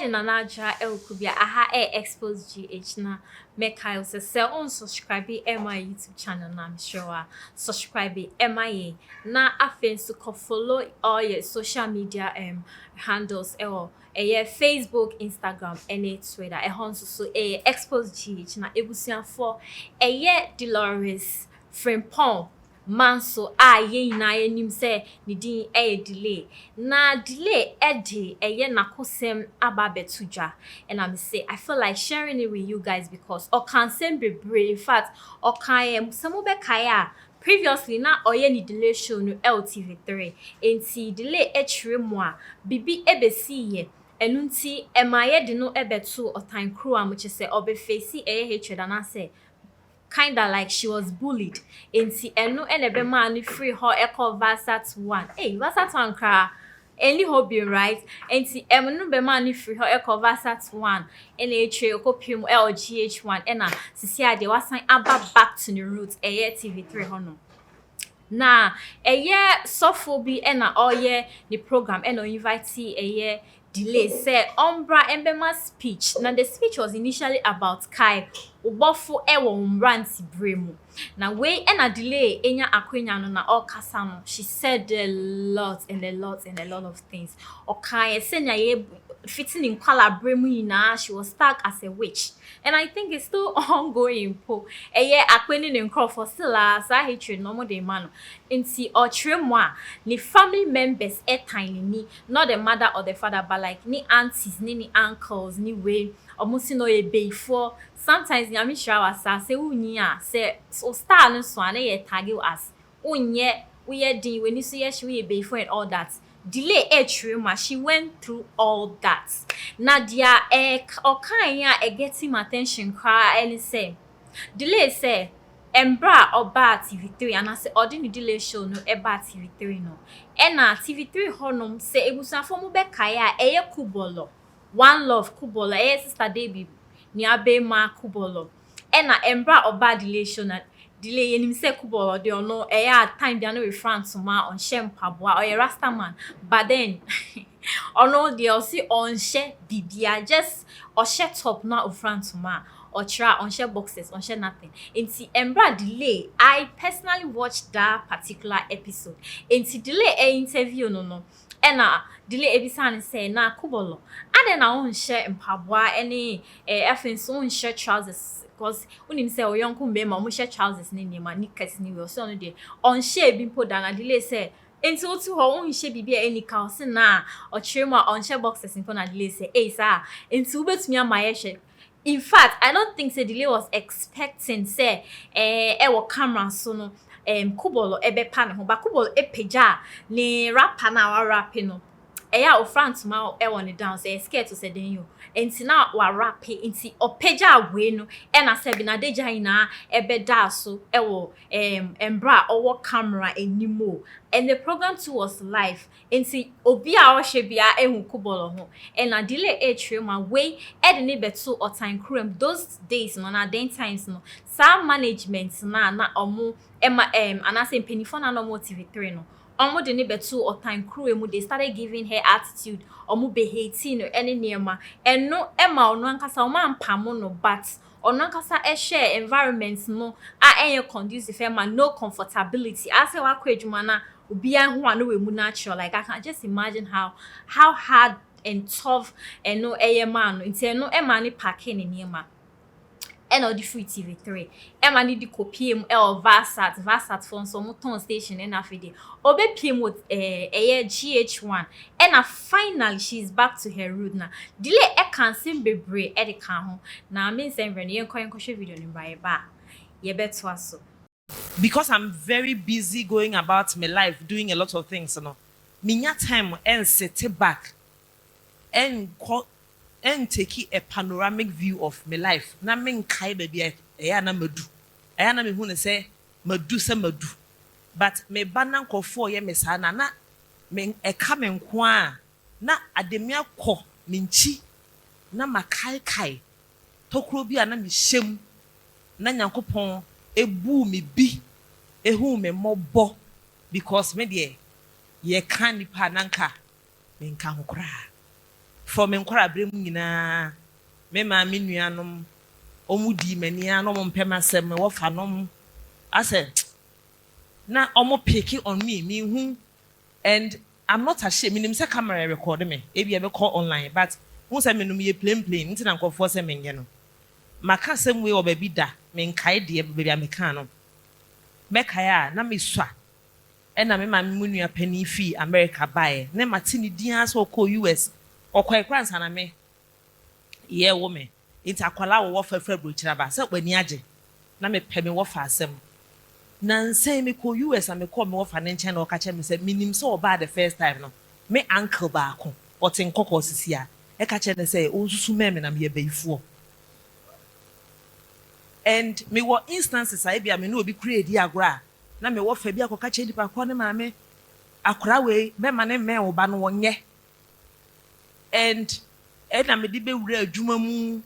ene nanaja elkubia aha Xposed GH na meka se on subscribe my YouTube channel na I'm sure subscribe my na afen so ko follow all your social media handles Facebook, Instagram, and Twitter. So Xposed GH na ebusiafo Dolores Frimpong Manso ye na enim se ni din delay na delay de nakosem aba betuja, and I'm say I feel like sharing it with you guys because o can send be brave. In fact o kan some be kaya previously na oye ni delay show no Tv3 enti delay mu a bibi ebesi ye enunti emaye de no ebetu o time crew am che se obefesi Hαtɛd and say kinda like she was bullied. Enti eno enebe man free her echo Versat 1. Versat 1 kra any hobby, right? Enti no be man free her echo Versat 1. NHA okopium LGH1 ena sisi ade wasan aba back to the roots Tv3 hono. Na sofo bi ena oye the program eno invite delay say ombra embema speech. Now the speech was initially about Kai ubofo ranti bremu. Now we ena delay enya akwenya no na all kasa no. She said a lot of things. Okay, senya ye fitting in kwala bremu na she was stuck as a witch. And I think it's still ongoing po. Akweni in for still sa Hătɛd no more de man. Inti otremwa ni family members tiny ni, not the mother or the father, but like ni aunties, ni uncles, ni way almost no before. Sometimes ni amisha sa se unya se so star no so na ye tag you as unye we din when you see she before and all that. Delay trema, she went through all that. Nadia okanya getting attention cry and say delay say embra oba TV3 and I say ordinary delay show no eba TV3 no. Ena TV3 honum say ebusafo mo be kaya Kuborlor Wanlov Kuborlor sister Debbie ni abema Kuborlor. Ena embra oba delay show na delay yenim say Kuborlor de ono time they no refer to ma on shem paboa or rasta man, but then ono they also on share bibia just or share top na front to ma or try on share boxes on share nothing. Inti embra delay I personally watched that particular episode. Inti delay interview no ena delay ebisan say na Kuborlor and na on share mpaboa any effing so on share trousers because unim say oyonku mbe ma mo share trousers ni ma knickers ni we so no dey on share bi po na delay say enti otu ho on share bibia any ka se na o chirema on share boxes in na delay say sir enti ubetumi amaye share. In fact I don't think say delay was expecting say wo camera so no Kuborlor ebe pa ne ho ba Kuborlor epeja ni rapper na wa rap no o front ma won it down say scared to say den you enti na wa rap enti opeja we no e na say bi na deja ina ebe da so wo embra owo camera enimo, and the program too was live enti obi a o hwebia ehun Kuborlor ho and na delay trema we de ne beto o time cream those days no na den times no sa management na omo anase penifo na no mo TV3 no omo de ne beto o time crew mu they started giving her attitude omo be hating no any neema and no ema ono ankasa o ma mpamo no but ono ankasa share environment no conducive ma no comfortability as e wa kwadwuma na obi an ho ano we mu natural. Like I can just imagine how hard and tough and no man no no ema ni packing ni neema eno di free TV3 ema ni di copy Versat phone so moton station na afide obe pm with GH1 and finally she's back to her root na delay can sim bebre e de kan ho na me nsem re ne yenkohwe video ni ba ye beto aso because I'm very busy going about my life doing a lot of things no minya time and sit back and take a panoramic view of my life. Na men kai baby na madu. Na me hu ne say madu. But me banan kofo ye me sa na men eka men ko a na ademia kɔ minchi na makai tokro bi a na me hyem na Nyankopɔn ebu me bi ehu me mobɔ because me de ye kan nipa nanka me nka ho kra from Enquarabrem nyina me ma me nuanom omu di mania no mo mpem asem me wo fa nom ase na omo picky on me who and I'm not ashamed me say camera record me e be call online but who say me no me plain nti na nkofo say me nge no maka asem we obabi da me nkae de baby ameka no mekae a na me sua e na me ma me nua pani fi America bae na matini din aso ko US okwa ekransa na me ye wo me nti akwala wo fafra brochira ba se kwani age na me pɛ me wo fa asem na nsɛn me ko US a me kɔ me wo fa ne nkyɛn na ɔka kyɛ me sɛ minim sɛ ɔba the first time no me uncle ba ko ɔte nkɔkɔ sisi a ɛka kyɛ ne sɛ ɔnsusu me na me yɛ bayifoɔ and me wɔ instances a bia me no obi kura edi agora na me wo fa bi akɔka kyɛ nipa kɔ ne maame akora we me ma ne me wo ba no wɔnyɛ and na me de be wura adwuma mu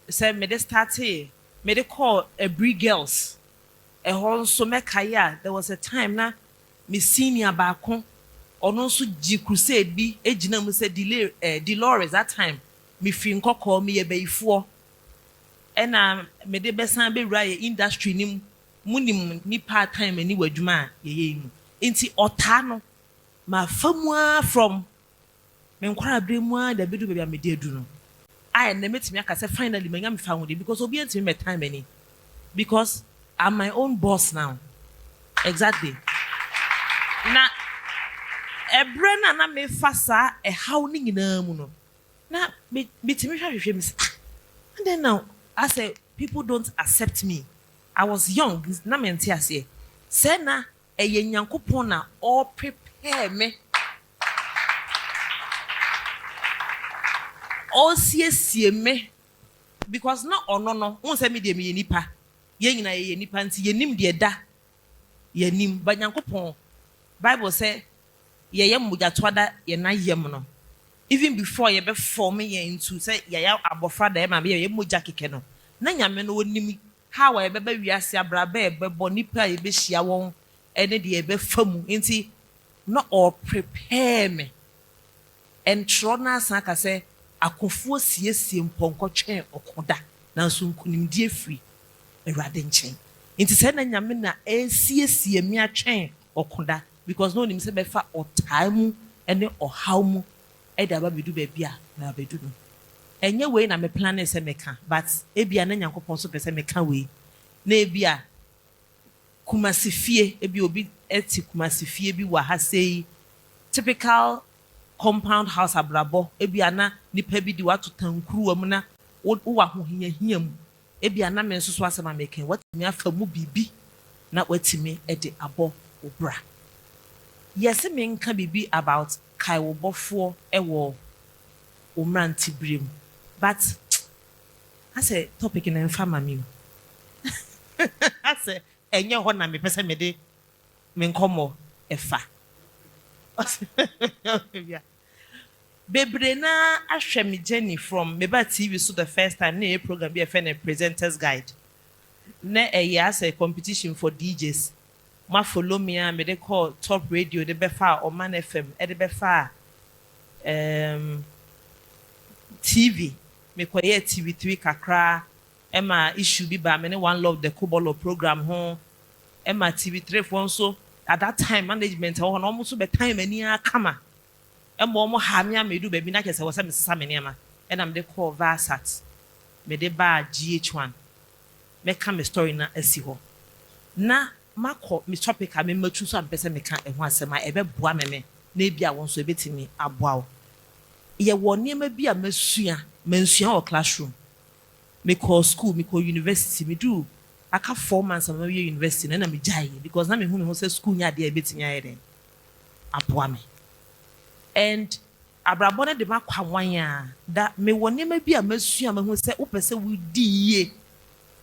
say me de started me de call a Revεals so me kaya there was a time na me senior baako ono so gi crusade bi ejina mu say Dolores that time me fi nkɔkɔ me ye bayifo na me de besan be wura ye industry nim munim ni part time ani wadwuma ye mu enti ɔta no ma famua from me nkwara bremu da bedu bia me de adu no I na metimi aka say finally manya me fa hode because obi antimi me time any because I'm my own boss now exactly na ebre na me fa sa e haw ni nyina mu no na metimi hwahwehwe me say and then now I say people don't accept me I was young na me ntia say say na eye nyankopon na all prepare me all sie me because na ono no won say me de me nipa ye nyina ye nipa nti ye nim de da ye nim ba nyankopon Bible say ye yem mujatoda ye na yem no even before ye be form ye into say ye ya abofra da ma be ye muja keke no na nyame no onim how ye be wiase abraba be bo nipa ye be hia won ene de ye be famu nti no all prepare me and trona san ka say akofuo siesie mpɔnkɔ twɛn ɔkoda nanso nkunimdie firi Awurade nkyɛn nti sɛ na nyame na esiesie me atwɛn ɔkoda because no nim sɛ bɛfa ɔtaa mu ɛne ɔhaw mu ɛda ba bedu baabi a na bedu no ɛnyɛ wei na me plan sɛ meka but ebia na Nyankopɔn so pɛ sɛ meka wei na ebia kumasifie ebi obi ɛti kumasifie bi wɔ ha sei typical compound house abrabo ebiana nipa bi di watu tankuru am na wo ho hia mu ebiana me nso so asema meken watimi afa mu bibi na watimi e de abo obra yes me nka bibi about kai wo bofo e wo omranti brem but I say topic in enfama mi I say enye ho na me pese me de me nkomo efa Bebre na ahwe me journey from meba TV so the first time na program be a presenters guide na as a competition for DJs ma follow me and me dey call top radio de befa or man FM e de befa TV me koye TV3 kakra e ma issue bi ba me ne Wanlov Kuborlor program ho e ma TV3 for so at that time management ho no almost be time ani akama mo ha me amedu baby na kese wo se mesesa me niam and am de call Versat me de ba GH1 me ka me story na asi ho na makọ me topic a me matu so am pese me ka eho asema e be boa me na bia won so ebetimi aboa wo ye wo niam bia mansua o classroom me call school me call university me do aka 4 months am we university na me jai because na me hu me ho say school nya de ebetimi ayeden aboa me and abrabone de makwa wan a da me woni ma bi a masua ma hu se wo pese wo di ye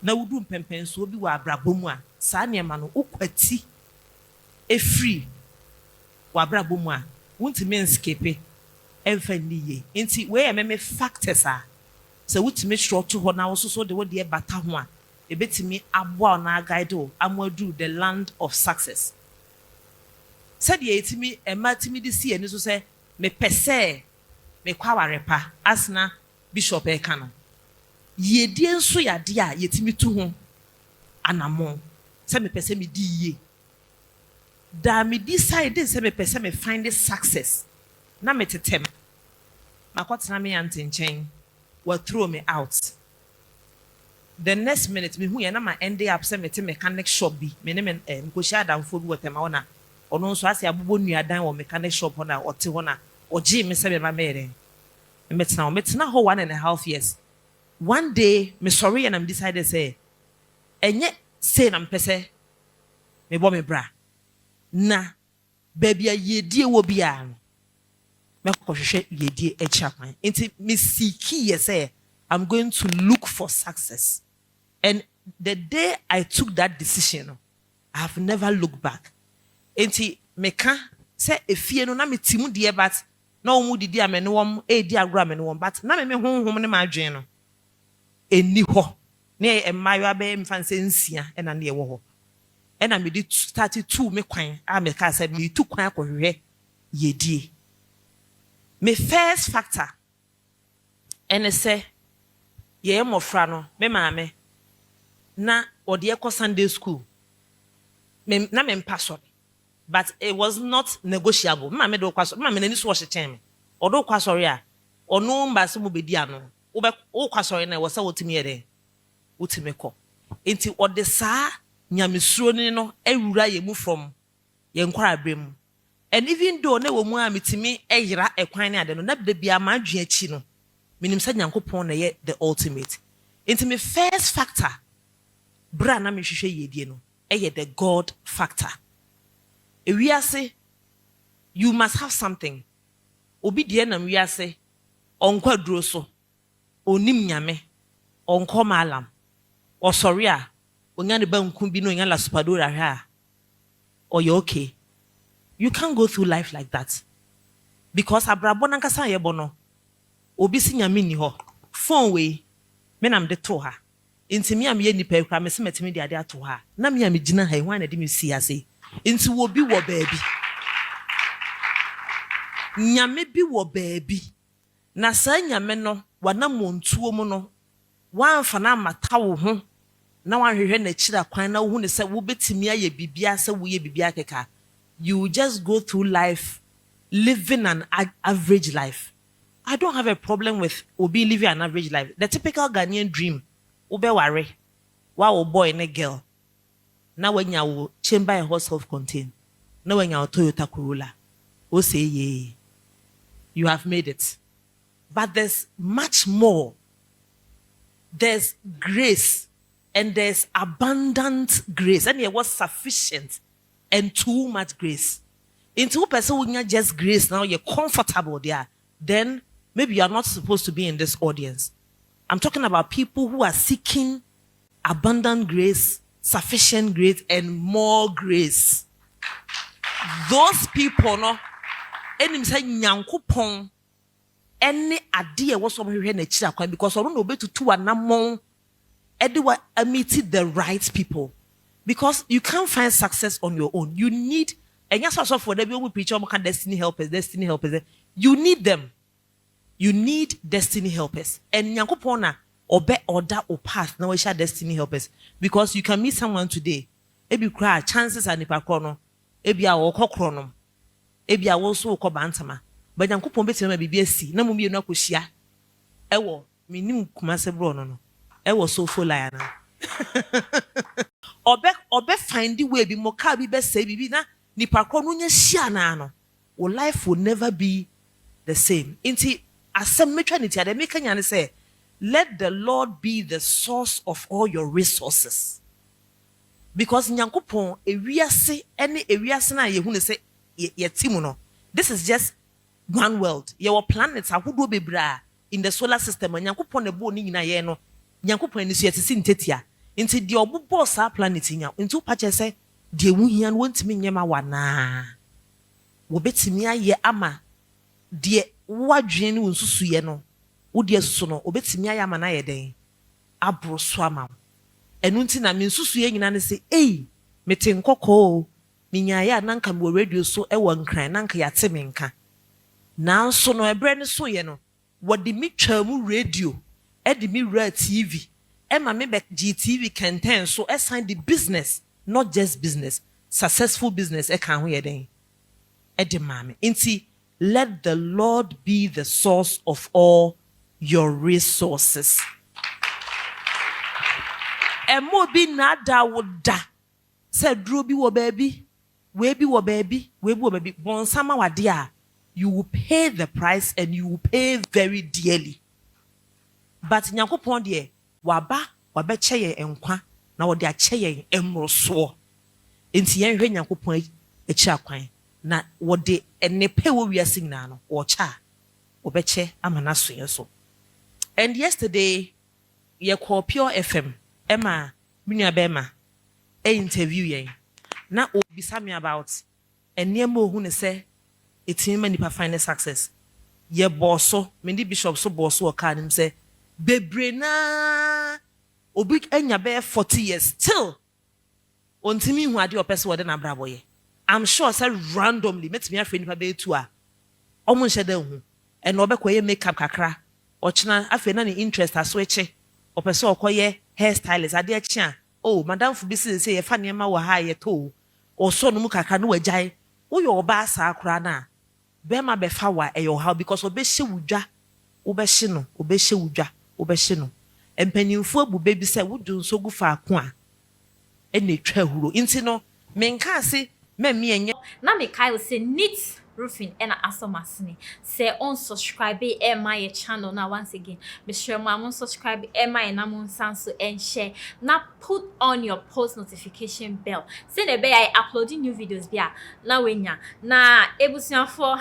na wo du pempen so bi wa abrabomu a sa ne ma no ukwati efri wa abrabomu a wuntime nskepe emfa ni ye enti we ya me factors a se wutime short to ho na wo so de wo de bata ho a ebetimi aboa na guide o amadu the land of success said ye etimi ematimi de sie ni so se me pese me kwa warepa asna bishop e ka no yedie nso yade a yetimi tu ho anamon se me pese me di ye da me decide se me pese me find the success na me tetem makotena me ante nchen will throw me out the next minute me hu ye na ma end up se me te mechanic shop bi me ne me ko sha danfo bi wotema ona ono nso ase abobo nuadan wo mechanic shop ona ote hona oji me se me ma mere me tena ho 1.5 years one day me sorry and I'm decided say enye say na mpese me bo me bra na baby a yedie wo bia no me kohwehwe yedie echa kwan enti me seeki ye say I'm going to look for success and the day I took that decision I have never looked back enti me ka say efie no na me timu de but na omu didi amene wom di agro amene wom but na me honhom ne ma adwen no eni ho ne emayo abe mfanse nsia na ne wo ho na me di 32 me kwan a me ka say me tu kwan akohwe yedie me first factor ene say ye mofra no me maame na ode ekọ Sunday school me na me mpa but it was not negotiable maame do kwaso maame nani so wo hyechen me odo kwasori a ono mbase mo bedi ano wo kwasori na wo sa wotimi yede wotimi kọ enti ode saa nyamesuro ni no awura ye mu from ye nkwara brem and even though na wo mu a mitimi eyira ekwan ne ade no na de bia ma adwe achi no minim sa nyankopon na ye the ultimate enti me first factor bra na me hwehwe yedie no eye the God factor ewiase you must have something obi de na wiase onkwa duro so onim nyame onko malam osori a onya ne banku bi no onya la supadora ha or you okay you can't go through life like that because abrabo nankasa ye bono obi si nyame ni ho phone we me nam de to ha intimi am ye nipa ekra me se metimi de ade ato ha na me am gina ha hwan na de me si ase inti wo bi wo baabi nyame bi wo baabi na sa nyame no wana montuo mu no wanfa na mata wo ho na wanhwehwe na kira kwan na wo hu ne se wo betimi aye bibia se wo ye bibia keka you just go through life living an average life. I don't have a problem with obi living an average life. The typical Ghanaian dream ube ware wa boy and a girl na when you chamber a horse self-contained na when you Toyota Corolla o say ye you have made it. But there's much more. There's grace and there's abundant grace and it was sufficient and too much grace. Into person when just grace now you're comfortable there, then maybe you are not supposed to be in this audience. I'm talking about people who are seeking abundant grace, sufficient grace, and more grace. Those people, no, any say nyankopon, any idea was some here na chira kwan because I don't know to two anamon. Everyone meet the right people because you can't find success on your own. You need and yes, also for them we preach about destiny helpers. You need them. You need destiny helpers. And nyankopon na obe order or path na we share destiny helpers because you can meet someone today. Ebi cry chances are nipa krono. Ebi a wo kokronom. Ebi a wo so ko bantama. But nyankopon beti na bibia si na mumie no akohia. Ewo minim kumase bro no. Ewo so full line na. Obe find the way bi mo ka bi be say bibi na nipa krono nya hia na no. Your life will never be the same. Inti asem metranity ade make nya ne say let the Lord be the source of all your resources. Because nyankopon ewiase ene ewiase na ye hu ne say ye timu no. This is just one world. Your planets ahodo bebra in the solar system nyankopon ne bo ni nyina ye no. Nyankopon ni so ye tesi ntetia. Inti de obobo sa planet nya. Inti pa che say de wu hia no wontimi nyema wana. Wo betimi aye ama de wadwen ne nsusuye no. Wo de susu no obetimi aye ama na ye den. Abroso ama. Enu nti na me nsusuye nyina ne say mete nkoko minya ya nanka me radio so e wo nkran nanka ya te me nka Now so no ebre ne so ye no. What the me twamu radio, the me real TV. Emma me back GTV content so assign the business, not just business, successful business e kan ho ye den. E de mame. Inti let the Lord be the source of all your resources. Emo bi na da wo da. Say dro bi wo baby. We bi wo baby. We bi wo baby. Bon sama wade a you will pay the price and you will pay very dearly. But Nyankopon de waba wabeche ye enkwa na wo de ache ye emroso. Enti yen hwe Nyankopon echi akwan na wo de enepe wo wiase na no wo cha obeche amana so yeso. And yesterday ye call Pure FM Emma minia bema interview yen na obisa me about enemo hu ne say etin many pa find success ye bosso me di bishop so bosso o kan him say bebre na obi anya be 40 years still ontimi hu ade opese wode na brabo ye. I'm sure say randomly met me afre nipa be tu a omo nhede hu e na obekwaye makeup kakra ochina afi na ni interest asweche opese okoye hairstylist ade achi a oh madam fu bi say ye fa ne ma wo ha ye to o so no mu kakra no wajai wo yo oba asa akra na bema be fa wa e yo how because obehye wudwa obehye no obehye wudwa obehye no empanimfo abube bi say wudu nso gu fa ako a e na twa huro inti no menka ase me enye na me kai say neat roofing and asomasini say on subscribe my channel now once again me sure ma subscribe my na mon sanso and share na put on your post notification bell say the be I uploading new videos bia na wenya na ebusuafo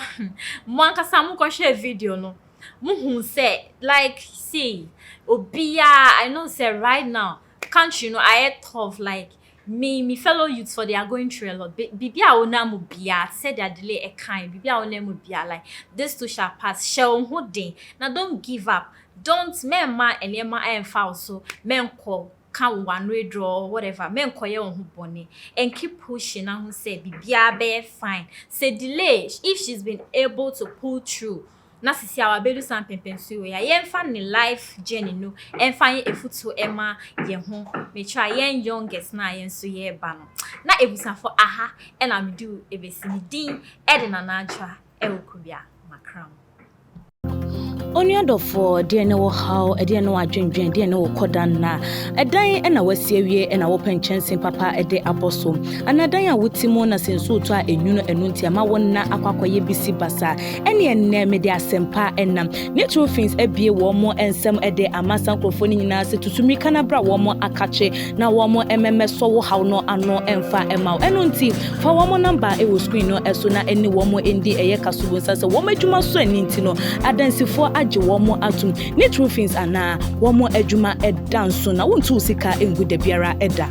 mo ankasa mo ko share video no mo hu say like see obia I know say right now country no I tough like me fellow youths for they are going through a lot. Bibia ona mu bia said they delay a kind. Bibia ona mu bia like this too shall pass. Shall holding. Now don't give up. Don't men man and your man and foul so men call can one way draw whatever men call your own bonny and keep pushing and who say Bibia be fine. Say delay if she's been able to pull through. Na sisi awa bedu san pempensu ya yen fa ni life journey no en fa yen efutu ema ye ho me try yen youngest na yen so ye ba no na ebusan for aha e na me do ebesi ni din e de na na atwa e okubia makram Oniadofo de ne wo how e de ne wo adwendwen de ne wo kodan na edan e na wasie wie e na wo penchensen papa e de abosom anadan a wutimo na senso to a enwuno enunti ama wonna akwakoye bisi basa ene enne me de asempa enam natural things ebie wo mo ensem e de amasan krofo ni nyina se tutumi kana bra wo mo akache na wo mo ememe so wo how no ano emfa ema enunti fa wo mo number e wo screen no eso na eni wo mo endi eye kasubo nsa se wo madwuma so aninti no adansifo aje womo atum ni true things ana womo adwuma edanso na wontu sika engu da biara eda